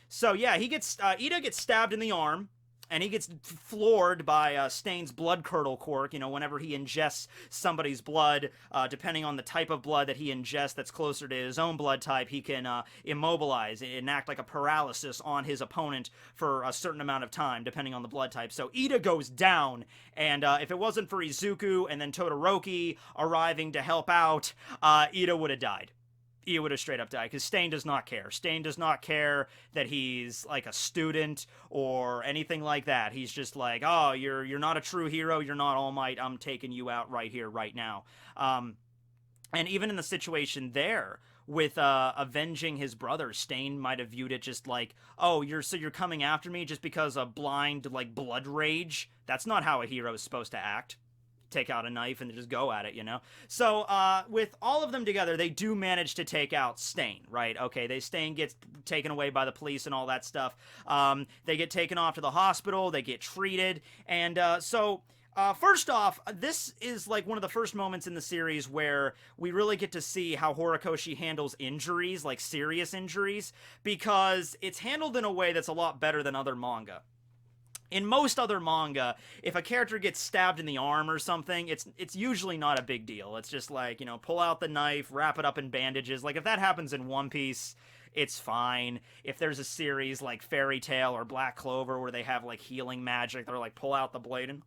So yeah, Iida gets stabbed in the arm. And he gets floored by Stain's blood curdle quirk. Whenever he ingests somebody's blood, depending on the type of blood that he ingests that's closer to his own blood type, he can immobilize and enact like a paralysis on his opponent for a certain amount of time, depending on the blood type. So Iida goes down, and if it wasn't for Izuku and then Todoroki arriving to help out, Iida would have died. He would have straight up died, because Stain does not care. Stain does not care that he's like a student or anything like that. He's just like, oh, you're not a true hero, you're not All Might, I'm taking you out right here, right now. And even in the situation there, with avenging his brother, Stain might have viewed it just like, oh, you're coming after me just because of blind, like, blood rage? That's not how a hero is supposed to act. Take out a knife and just go at it, So, with all of them together, they do manage to take out Stain, right? Okay, Stain gets taken away by the police and all that stuff. They get taken off to the hospital, they get treated, and first off, this is like one of the first moments in the series where we really get to see how Horikoshi handles injuries, like serious injuries, because it's handled in a way that's a lot better than other manga. In most other manga, if a character gets stabbed in the arm or something, it's usually not a big deal. It's just like, pull out the knife, wrap it up in bandages. Like, if that happens in One Piece, it's fine. If there's a series like Fairy Tail or Black Clover where they have, like, healing magic, they're like, pull out the blade and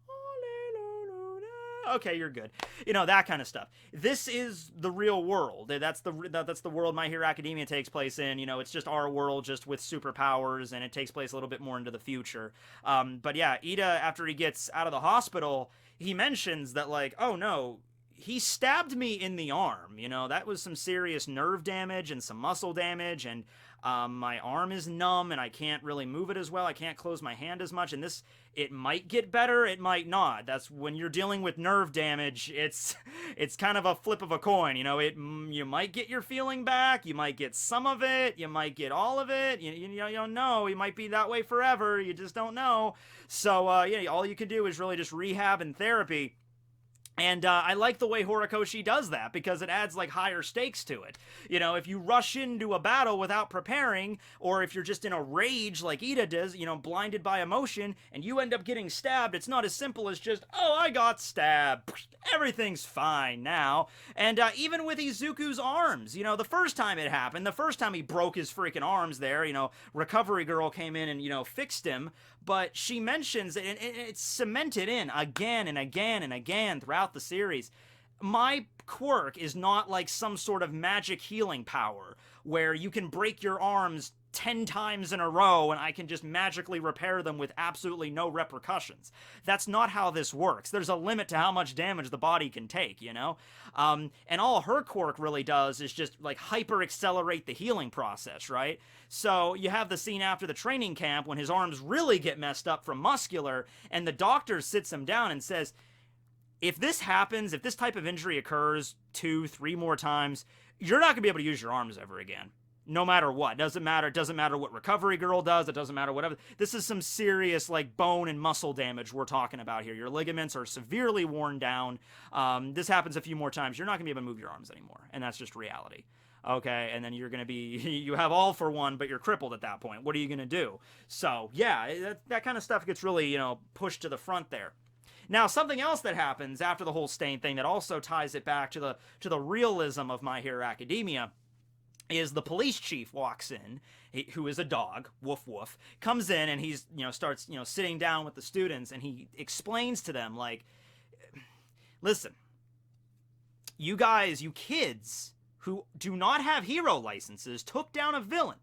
okay, you're good. You know, that kind of stuff. This is the real world. That's the world My Hero Academia takes place in. You know, it's just our world, just with superpowers, and it takes place a little bit more into the future. But yeah, Iida, after he gets out of the hospital, he mentions that, like, oh no, he stabbed me in the arm. You know, that was some serious nerve damage and some muscle damage, and my arm is numb and I can't really move it as well. I can't close my hand as much, and this, it might get better, it might not. That's when you're dealing with nerve damage, it's kind of a flip of a coin, you know. You might get your feeling back, you might get some of it, you might get all of it, you don't know. You might be that way forever, you just don't know. So yeah, all you can do is really just rehab and therapy. And I like the way Horikoshi does that, because it adds, like, higher stakes to it. You know, if you rush into a battle without preparing, or if you're just in a rage like Iida does, you know, blinded by emotion, and you end up getting stabbed, it's not as simple as just, oh, I got stabbed. Everything's fine now. And even with Izuku's arms, you know, the first time it happened, the first time he broke his freaking arms there, you know, Recovery Girl came in and, you know, fixed him. But she mentions, and it's cemented in again and again and again throughout the series, my quirk is not like some sort of magic healing power where you can break your arms 10 times in a row and I can just magically repair them with absolutely no repercussions. That's not how this works. There's a limit to how much damage the body can take, you know? And all her quirk really does is just, like, hyper accelerate the healing process, right? So you have the scene after the training camp when his arms really get messed up from muscular, and the doctor sits him down and says, if this happens, if this type of injury occurs 2-3 more times, you're not going to be able to use your arms ever again. No matter what. Doesn't matter. It doesn't matter what Recovery Girl does. It doesn't matter whatever. This is some serious, like, bone and muscle damage we're talking about here. Your ligaments are severely worn down. This happens a few more times. You're not going to be able to move your arms anymore. And that's just reality. Okay, and then you're going to be, you have all for one, but you're crippled at that point. What are you going to do? So, yeah, that kind of stuff gets really, you know, pushed to the front there. Now, something else that happens after the whole stain thing that also ties it back to the realism of My Hero Academia is the police chief walks in, who is a dog, woof woof, comes in and he's, you know, starts, you know, sitting down with the students, and he explains to them, like, listen, you guys, you kids who do not have hero licenses took down a villain.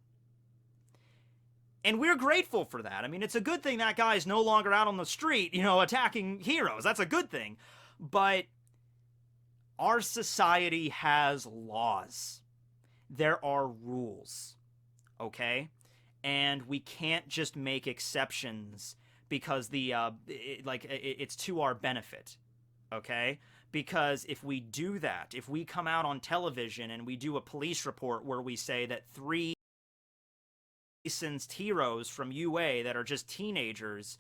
And we're grateful for that. I mean, it's a good thing that guy's no longer out on the street, you know, attacking heroes. That's a good thing. But our society has laws. There are rules, okay? And we can't just make exceptions because it's to our benefit, okay? Because if we do that, if we come out on television and we do a police report where we say that 3 licensed heroes from UA that are just teenagers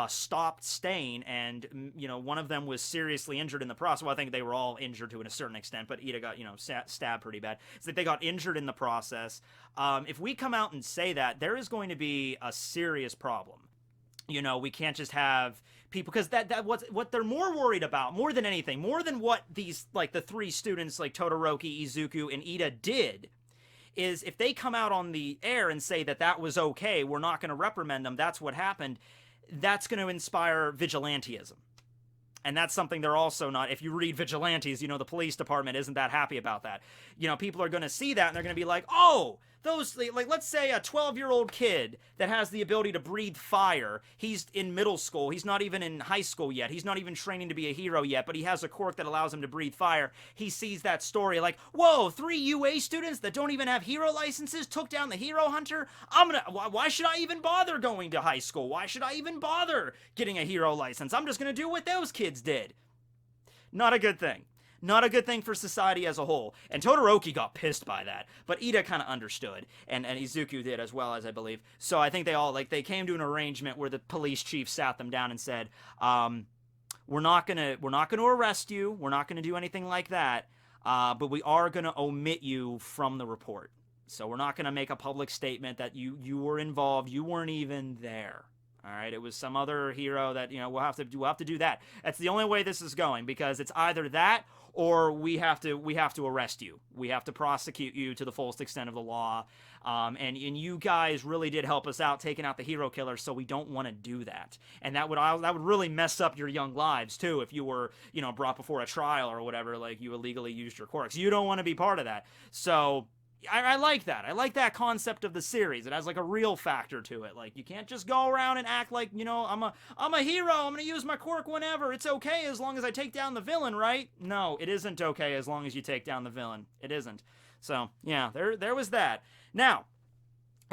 stopped Stain, and, you know, one of them was seriously injured in the process. Well, I think they were all injured to a certain extent, but Iida got, you know, stabbed pretty bad. It's like they got injured in the process. If we come out and say that, there is going to be a serious problem. You know, we can't just have people, because what they're more worried about, more than anything, more than what these, like, the 3 students like Todoroki, Izuku, and Iida did, is if they come out on the air and say that was okay, we're not going to reprimand them, that's what happened, that's going to inspire vigilantism. And that's something they're also not, if you read Vigilantes, you know, the police department isn't that happy about that. You know, people are going to see that and they're going to be like, oh, those, like, let's say a 12-year-old kid that has the ability to breathe fire, he's in middle school, he's not even in high school yet, he's not even training to be a hero yet, but he has a quirk that allows him to breathe fire. He sees that story like, whoa, 3 UA students that don't even have hero licenses took down the hero hunter? Why should I even bother going to high school? Why should I even bother getting a hero license? I'm just going to do what those kids did. Not a good thing. Not a good thing for society as a whole. And Todoroki got pissed by that. But Iida kind of understood. And Izuku did as well, as I believe. So I think they all, like, they came to an arrangement where the police chief sat them down and said, we're not gonna arrest you. We're not gonna do anything like that. But we are gonna omit you from the report. So we're not gonna make a public statement that you were involved. You weren't even there. All right, it was some other hero that, you know, we'll have to do that. That's the only way this is going, because it's either that or we have to arrest you. We have to prosecute you to the fullest extent of the law. And you guys really did help us out taking out the hero killer, so we don't want to do that. And that would really mess up your young lives too if you were, you know, brought before a trial or whatever, like you illegally used your quirks. You don't want to be part of that. So I like that. I like that concept of the series. It has like a real factor to it. Like, you can't just go around and act like, you know, I'm a hero. I'm gonna use my quirk whenever. It's okay as long as I take down the villain, right? No, it isn't okay as long as you take down the villain. It isn't. So yeah, there was that. Now,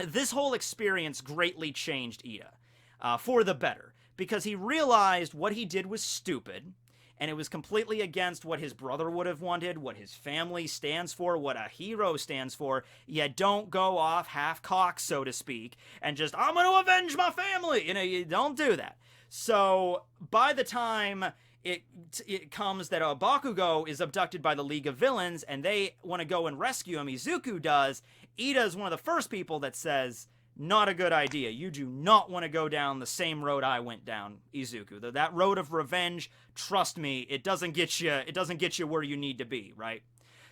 this whole experience greatly changed Iida for the better, because he realized what he did was stupid. And it was completely against what his brother would have wanted, what his family stands for, what a hero stands for. You don't go off half-cocked, so to speak, and just, I'm going to avenge my family. You know, you don't do that. So by the time it comes that Bakugo is abducted by the League of Villains and they want to go and rescue him, Izuku does, Iida is one of the first people that says, not a good idea. You do not want to go down the same road I went down, Izuku. That road of revenge, trust me, it doesn't get you where you need to be, right?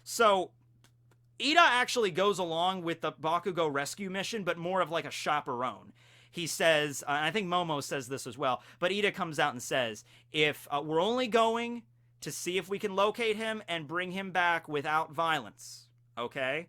So Iida actually goes along with the Bakugo rescue mission, but more of like a chaperone. He says, and I think Momo says this as well, but Iida comes out and says, if we're only going to see if we can locate him and bring him back without violence, okay?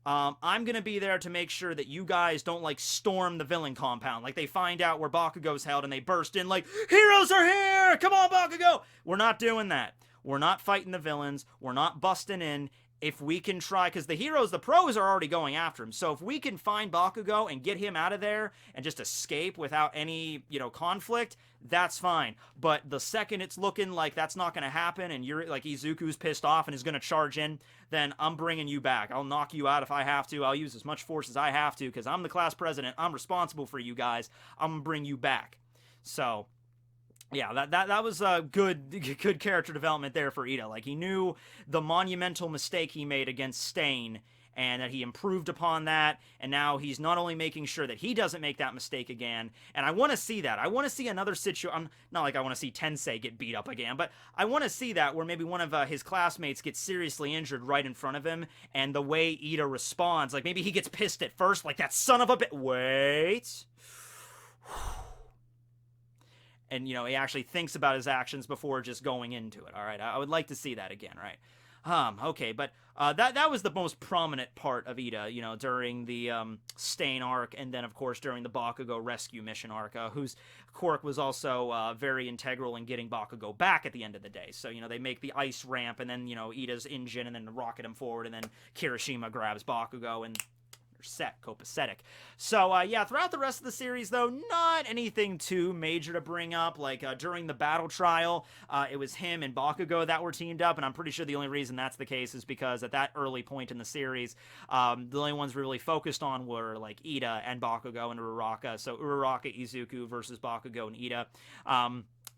I'm going to be there to make sure that you guys don't, like, storm the villain compound. Like, they find out where Bakugo's held and they burst in like, heroes are here! Come on, Bakugo! We're not doing that. We're not fighting the villains. We're not busting in. If we can try, because the pros are already going after him. So if we can find Bakugo and get him out of there and just escape without any, you know, conflict, that's fine. But the second it's looking like that's not going to happen and you're like Izuku's pissed off and is going to charge in, then I'm bringing you back. I'll knock you out if I have to. I'll use as much force as I have to because I'm the class president. I'm responsible for you guys. I'm going to bring you back. So yeah, that was a good character development there for Iida. Like, he knew the monumental mistake he made against Stain, and that he improved upon that, and now he's not only making sure that he doesn't make that mistake again, and I want to see that. I want to see another situation. Not like I want to see Tensei get beat up again, but I want to see that where maybe one of his classmates gets seriously injured right in front of him, and the way Iida responds, like maybe he gets pissed at first, like that son of a bitch. Wait. And, you know, he actually thinks about his actions before just going into it, all right? I would like to see that again, right? Okay, but that was the most prominent part of Iida, you know, during the Stain arc, and then, of course, during the Bakugo rescue mission arc, whose Quirk was also very integral in getting Bakugo back at the end of the day. So, you know, they make the ice ramp, and then, you know, Iida's engine, and then rocket him forward, and then Kirishima grabs Bakugo, and set, copacetic. So, yeah, throughout the rest of the series, though, not anything too major to bring up. Like, during the battle trial, it was him and Bakugo that were teamed up, and I'm pretty sure the only reason that's the case is because at that early point in the series, the only ones we really focused on were, like, Iida and Bakugo and Uraraka. So, Uraraka, Izuku versus Bakugo and Iida.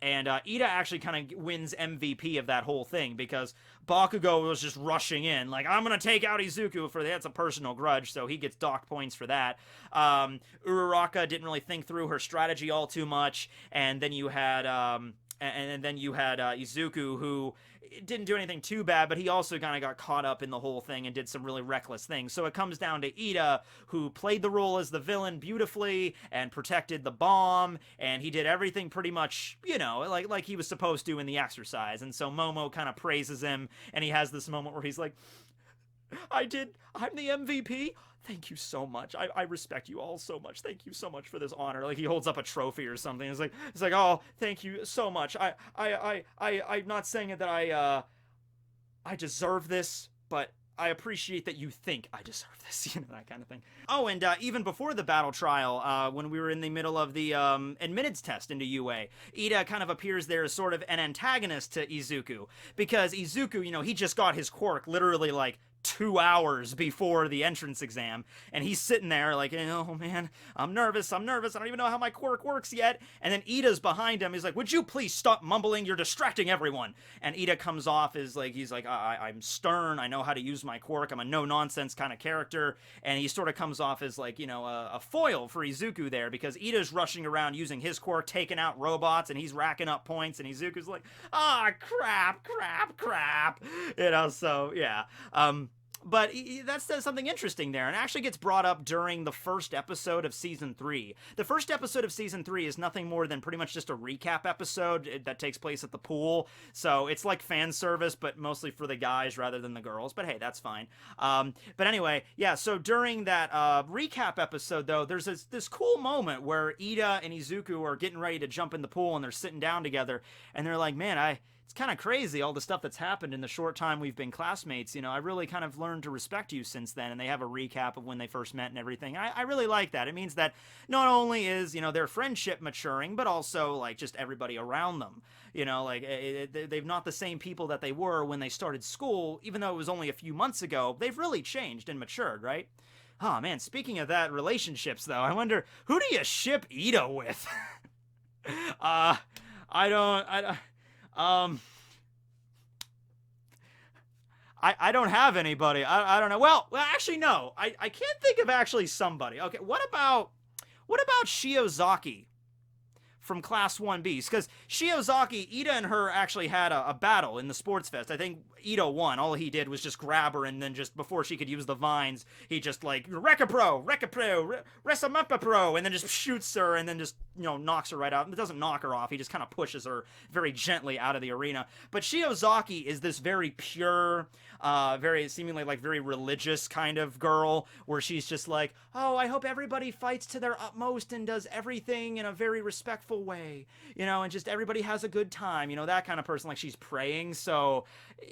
And Iida actually kind of wins MVP of that whole thing because Bakugo was just rushing in. Like, I'm going to take out Izuku for that's a personal grudge, so he gets docked points for that. Uraraka didn't really think through her strategy all too much. And then you had Izuku, who didn't do anything too bad, but he also kind of got caught up in the whole thing and did some really reckless things. So it comes down to Iida, who played the role as the villain beautifully and protected the bomb, and he did everything pretty much, you know, like he was supposed to in the exercise. And so Momo kind of praises him, and he has this moment where he's like, I'm the MVP? Thank you so much. I respect you all so much. Thank you so much for this honor. Like, he holds up a trophy or something. It's like, oh, thank you so much. I'm not saying that I deserve this, but I appreciate that you think I deserve this, you know, that kind of thing. Oh, and even before the battle trial, when we were in the middle of the admittance test into UA, Iida kind of appears there as sort of an antagonist to Izuku, because Izuku, you know, he just got his quirk literally like 2 hours before the entrance exam, and he's sitting there like, oh man, I'm nervous, I don't even know how my quirk works yet. And then Iida's behind him. He's like, would you please stop mumbling, you're distracting everyone. And Iida comes off as like, he's like, I'm stern, I know how to use my quirk, I'm a no-nonsense kind of character. And he sort of comes off as like, a foil for Izuku there, because Iida's rushing around using his quirk, taking out robots, and he's racking up points, and Izuku's like, crap. So yeah. But that says something interesting there, and actually gets brought up during the first episode of Season 3. The first episode of Season 3 is nothing more than pretty much just a recap episode that takes place at the pool, so it's like fan service, but mostly for the guys rather than the girls, but hey, that's fine. But anyway, yeah, so during that recap episode, though, there's this cool moment where Iida and Izuku are getting ready to jump in the pool, and they're sitting down together, and they're like, man, it's kind of crazy, all the stuff that's happened in the short time we've been classmates. I really kind of learned to respect you since then. And they have a recap of when they first met and everything. I really like that. It means that not only is, their friendship maturing, but also, like, just everybody around them. They're not the same people that they were when they started school, even though it was only a few months ago. They've really changed and matured, right? Oh, man, speaking of that, relationships, though, I wonder, who do you ship Iida with? I don't have anybody. I don't know. Well, actually, no. I can't think of actually somebody. Okay, what about Shiozaki from Class 1B? Because Shiozaki, Iida and her actually had a battle in the Sports Fest. I think Iida won. All he did was just grab her, and then just before she could use the vines, he just like, Rekapro, Resamapapro, and then just shoots her, and then just, knocks her right out. It doesn't knock her off. He just kind of pushes her very gently out of the arena. But Shiozaki is this very pure, very seemingly like very religious kind of girl, where she's just like, oh, I hope everybody fights to their utmost and does everything in a very respectful way, and just everybody has a good time, that kind of person. Like, she's praying. So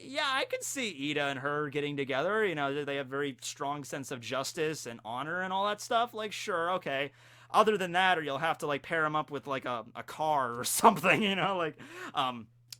yeah, I could see Iida and her getting together. They have very strong sense of justice and honor and all that stuff. Like, sure, okay. Other than that, or you'll have to like pair them up with like a car or something,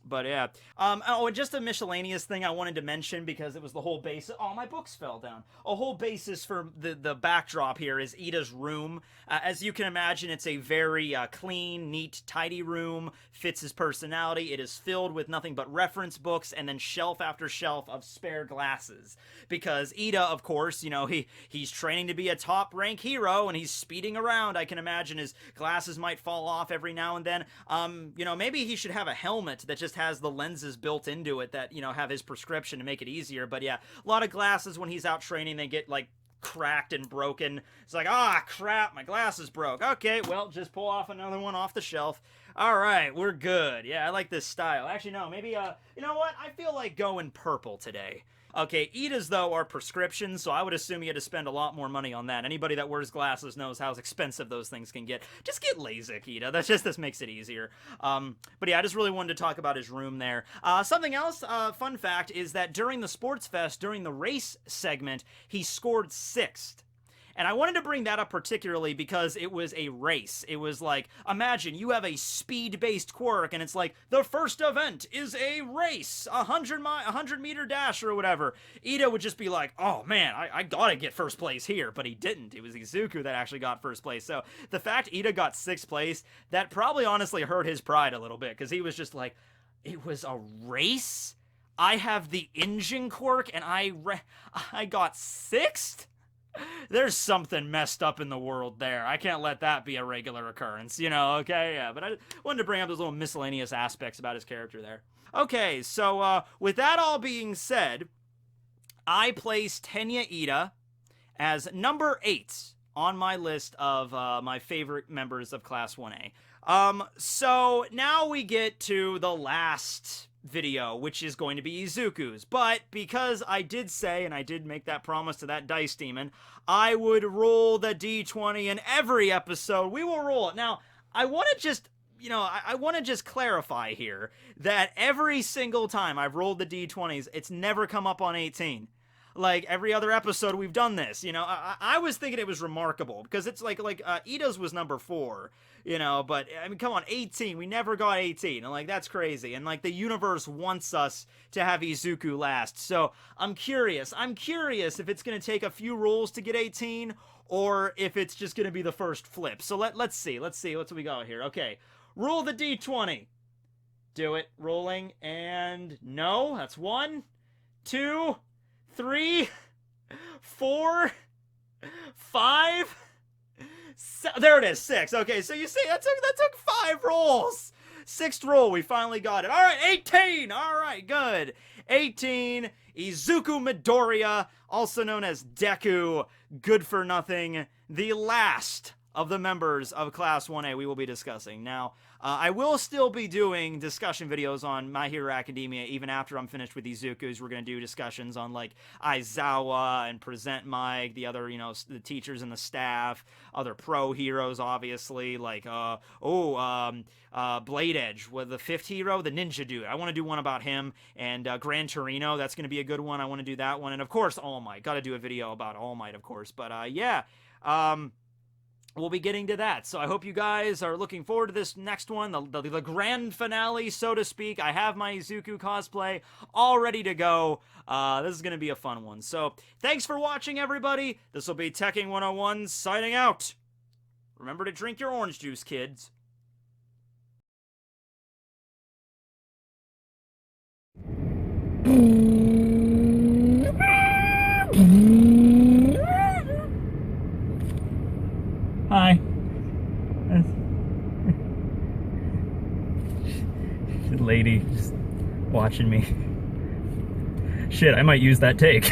But yeah. And just a miscellaneous thing I wanted to mention, because it was the whole basis. Oh, my books fell down. A whole basis for the backdrop here is Iida's room. As you can imagine, it's a very clean, neat, tidy room. Fits his personality. It is filled with nothing but reference books, and then shelf after shelf of spare glasses. Because Iida, of course, he's training to be a top-rank hero, and he's speeding around. I can imagine his glasses might fall off every now and then. Maybe he should have a helmet that just has the lenses built into it that, have his prescription to make it easier. But yeah, a lot of glasses when he's out training, they get like cracked and broken. It's like, crap, my glasses broke. Okay, well, just pull off another one off the shelf. All right, we're good. Yeah, I like this style. Actually, no, maybe, you know what? I feel like going purple today. Okay, Iida's, though, are prescriptions, so I would assume you had to spend a lot more money on that. Anybody that wears glasses knows how expensive those things can get. Just get LASIK, Iida. This makes it easier. But yeah, I just really wanted to talk about his room there. Something else, fun fact, is that during the Sports Fest, during the race segment, he scored 6th. And I wanted to bring that up particularly because it was a race. It was like, imagine you have a speed-based quirk, and it's like, the first event is a race, 100-meter dash or whatever. Iida would just be like, oh man, I gotta get first place here, but he didn't. It was Izuku that actually got first place. So the fact Iida got 6th place, that probably honestly hurt his pride a little bit, because he was just like, it was a race? I have the engine quirk, and I got 6th? There's something messed up in the world there. I can't let that be a regular occurrence, okay? Yeah, but I wanted to bring up those little miscellaneous aspects about his character there. Okay, so with that all being said, I placed Tenya Iida as number 8 on my list of my favorite members of Class 1A. So now we get to the last video, which is going to be Izuku's. But because I did say, and I did make that promise to that dice demon, I would roll the D20 in every episode. We will roll it. Now, I want to just, I want to just clarify here that every single time I've rolled the D20s, it's never come up on 18. Like, every other episode we've done this, you know. I was thinking it was remarkable, because it's like Iida's was number 4, you know, but, I mean, come on, 18, we never got 18, and, like, that's crazy, and, like, the universe wants us to have Izuku last, so I'm curious if it's gonna take a few rolls to get 18, or if it's just gonna be the first flip. So let's see what's we got here. Okay, roll the d20. Do it. Rolling, and no, that's 1, 2, 3, 4, 5. There it is, 6. Okay, so you see, that took 5 rolls. 6th roll, we finally got it. All right, 18. All right, good. 18. Izuku Midoriya, also known as Deku, good for nothing, the last of the members of Class 1A we will be discussing. Now, I will still be doing discussion videos on My Hero Academia even after I'm finished with Izuku's. We're going to do discussions on, like, Aizawa and Present Mike, the other, you know, the teachers and the staff, other pro heroes, obviously, like, Blade Edge, with the 5th hero, the Ninja Dude. I want to do one about him, and Gran Torino, that's going to be a good one. I want to do that one, and of course, All Might. Got to do a video about All Might, of course, but, yeah, we'll be getting to that. So I hope you guys are looking forward to this next one, the grand finale, so to speak. I have my Izuku cosplay all ready to go. This is going to be a fun one. So thanks for watching, everybody. This will be Tekking101 signing out. Remember to drink your orange juice, kids. Hi. Lady just watching me. Shit, I might use that take.